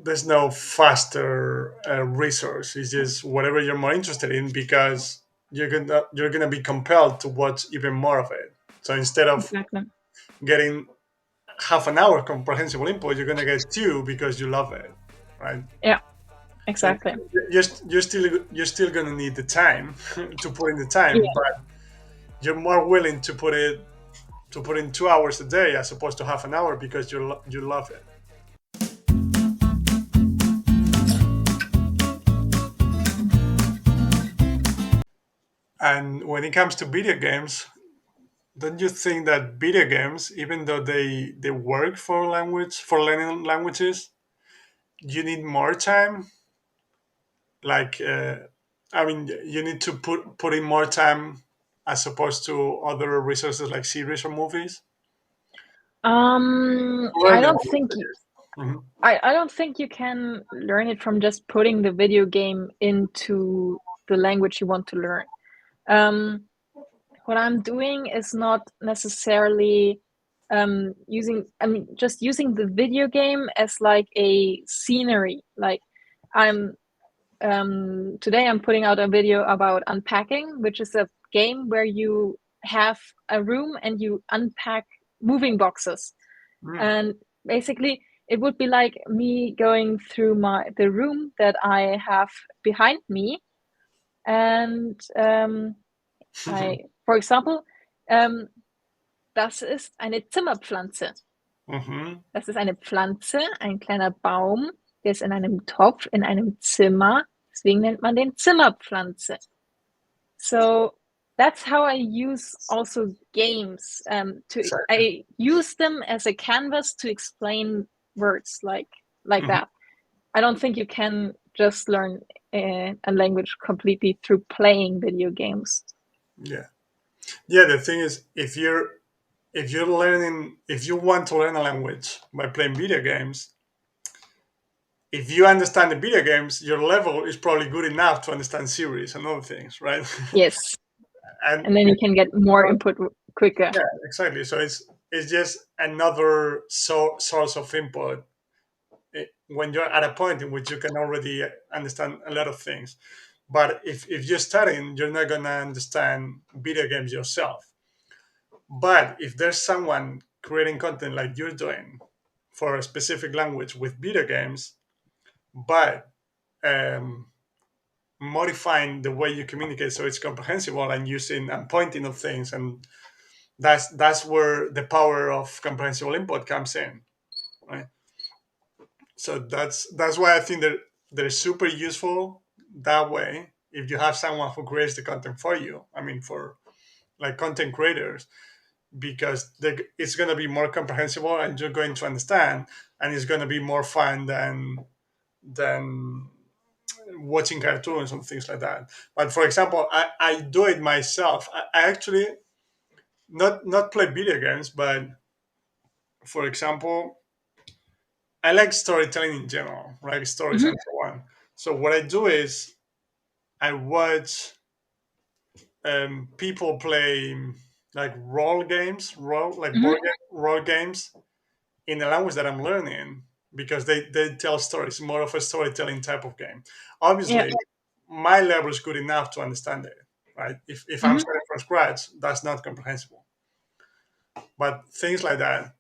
there's no faster resource. It's just whatever you're more interested in, because you're gonna be compelled to watch even more of it. So instead of Exactly. getting half an hour comprehensible input, you're gonna get two because you love it, right? Yeah, So exactly. you're still gonna need the time to put in the time, Yeah. but you're more willing to put in 2 hours a day as opposed to half an hour because you love it. And when it comes to video games, don't you think that video games, even though they work for learning languages, you need more time? Like, I mean, you need to put in more time as opposed to other resources like series or movies to learn I the don't language. think I guess. Mhm. I don't think you can learn it from just putting the video game into the language you want to learn. Um, what I'm doing is not necessarily I mean, just using the video game as like a scenery. Like, I'm today I'm putting out a video about unpacking, which is a game where you have a room and you unpack moving boxes. Mm. And basically, it would be like me going through the room that I have behind me, and for example, ähm, das ist eine Zimmerpflanze. Mhm. Das ist eine Pflanze, ein kleiner Baum, der ist in einem Topf, in einem Zimmer. Deswegen nennt man den Zimmerpflanze. So that's how I use also games. Exactly. I use them as a canvas to explain words like Mhm. that. I don't think you can just learn a language completely through playing video games. Yeah. Yeah. The thing is, if you want to learn a language by playing video games, if you understand the video games, your level is probably good enough to understand series and other things, right? Yes, And and then you can get more input quicker. yeah, exactly. So it's just another source of input when you're at a point in which you can already understand a lot of things. But if you're studying, you're not gonna understand video games yourself. But if there's someone creating content like you're doing for a specific language with video games, but um, modifying the way you communicate so it's comprehensible and using and pointing of things, and that's where the power of comprehensible input comes in, right? So that's why I think that they're super useful that way. If you have someone who creates the content for you, I mean, for like content creators, because it's going to be more comprehensible and you're going to understand, and it's going to be more fun than watching cartoons and things like that. But for example, I do it myself. I actually not play video games, but for example, I like storytelling in general, right? Stories Mhm. and so on. So what I do is I watch people play like role games, Mhm. role games in a language that I'm learning, because they tell stories, more of a storytelling type of game. Yeah. Obviously, my level is good enough to understand it, right? If I'm Mhm. starting from scratch, that's not comprehensible. But things like that,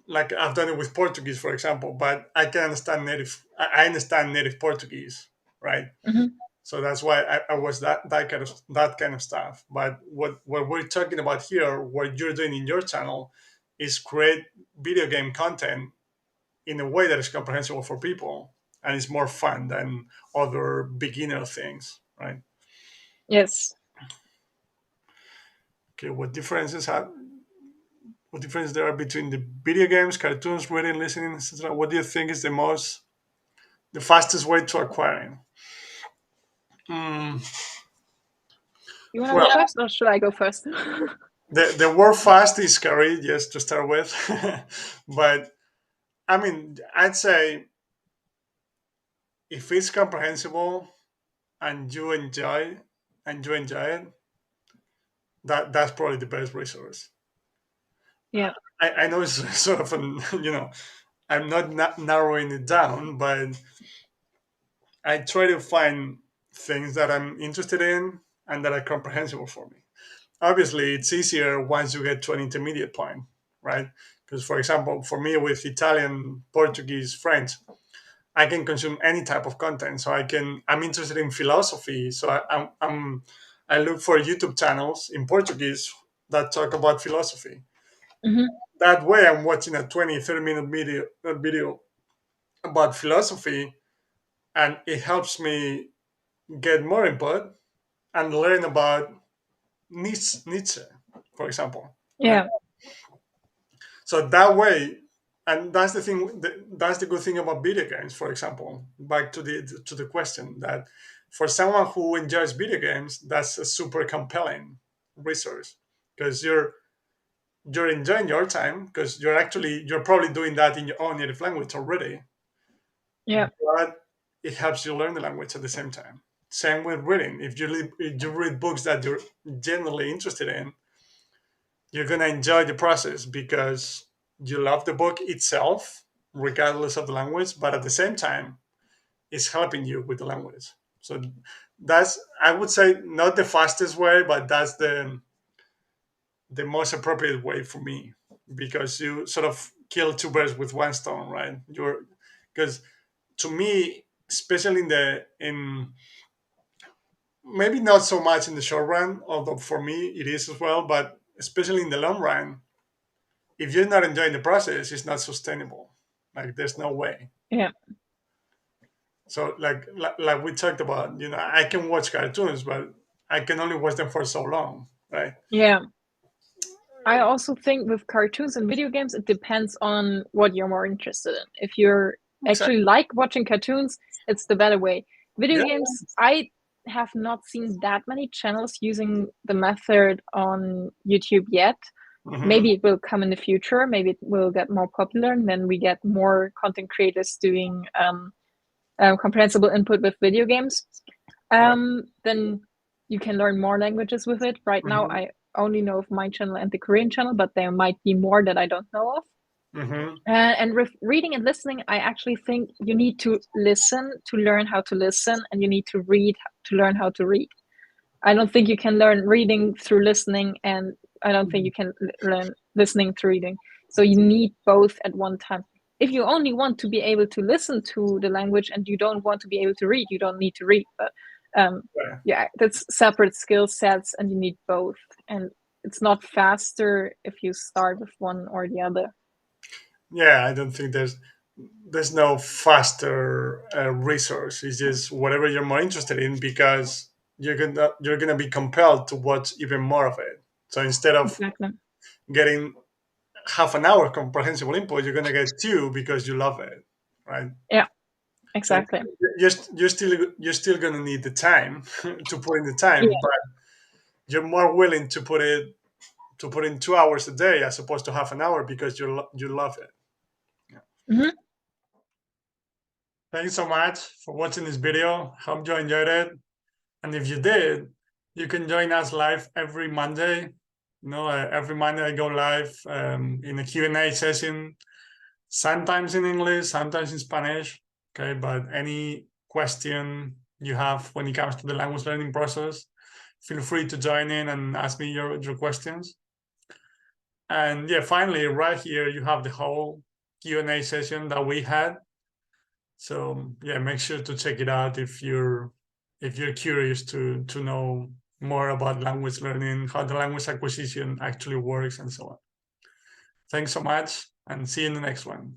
like I've done it with Portuguese, for example, but I understand native Portuguese, right? Mhm. So that's why I was that kind of stuff. But what we're talking about here, what you're doing in your channel, is create video game content in a way that is comprehensible for people and it's more fun than other beginner things, right? Yes. Okay, what difference there are between the video games, cartoons, reading, listening, etc.? What do you think is the fastest way to acquiring? Mm, You want to go well, first, or should I go first? the word fast is scary, yes, to start with, but I mean, I'd say if it's comprehensible and you enjoy it, that's probably the best resource. Yeah. I know it's sort of an I'm not narrowing it down, but I try to find things that I'm interested in and that are comprehensible for me. Obviously, it's easier once you get to an intermediate point, right? Because, for example, for me with Italian, Portuguese, French, I can consume any type of content. So I'm interested in philosophy. So I look for YouTube channels in Portuguese that talk about philosophy. Hmm. That way, I'm watching a 20, 30-minute video about philosophy, and it helps me get more input and learn about Nietzsche, for example, right? Yeah. So that way, and that's the thing. That's the good thing about video games. For example, back to the question that for someone who enjoys video games, that's a super compelling resource because you're enjoying your time because you're probably doing that in your own native language already, Yeah. but it helps you learn the language at the same time. Same with reading. If you read books that you're genuinely interested in, you're gonna enjoy the process because you love the book itself, regardless of the language. But at the same time, it's helping you with the language. So that's, I would say, not the fastest way, but that's the most appropriate way for me because you sort of kill two birds with one stone, right? You're because to me, especially in maybe not so much in the short run, although for me it is as well, but especially in the long run, if you're not enjoying the process, it's not sustainable. Like there's no way. Yeah. So like we talked about, I can watch cartoons, but I can only watch them for so long, right? Yeah. I also think with cartoons and video games, it depends on what you're more interested in. If you're Exactly. actually like watching cartoons, it's the better way. Video Yeah. games, I have not seen that many channels using the method on YouTube yet. Hmm. Maybe it will come in the future. Maybe it will get more popular, and then we get more content creators doing comprehensible input with video games. Right. Then you can learn more languages with it. Right now, Hmm. I only know of my channel and the Korean channel, but there might be more that I don't know of. Hmm. And with reading and listening, I actually think you need to listen to learn how to listen, and you need to read to learn how to read. I don't think you can learn reading through listening, and I don't think you can learn listening through reading. So you need both at one time. If you only want to be able to listen to the language and you don't want to be able to read, you don't need to read. But um, Right. yeah, that's separate skill sets, and you need both. And it's not faster if you start with one or the other. Yeah, I don't think there's no faster resource. It's just whatever you're more interested in because you're gonna be compelled to watch even more of it. So instead of Exactly. getting half an hour comprehensible input, you're gonna get two because you love it, right? Yeah, So exactly. you're still gonna need the time to put in the time, Yeah. but you're more willing to put in 2 hours a day as opposed to half an hour because you love it. Yeah. Hmm. Thanks so much for watching this video. Hope you enjoyed it. And if you did, you can join us live every Monday. Every Monday I go live in a Q&A session, sometimes in English, sometimes in Spanish. Okay, but any question you have when it comes to the language learning process, feel free to join in and ask me your questions. And yeah, finally, right here you have the whole Q&A session that we had. So yeah, make sure to check it out if you're curious to know more about language learning, how the language acquisition actually works, and so on. Thanks so much, and see you in the next one.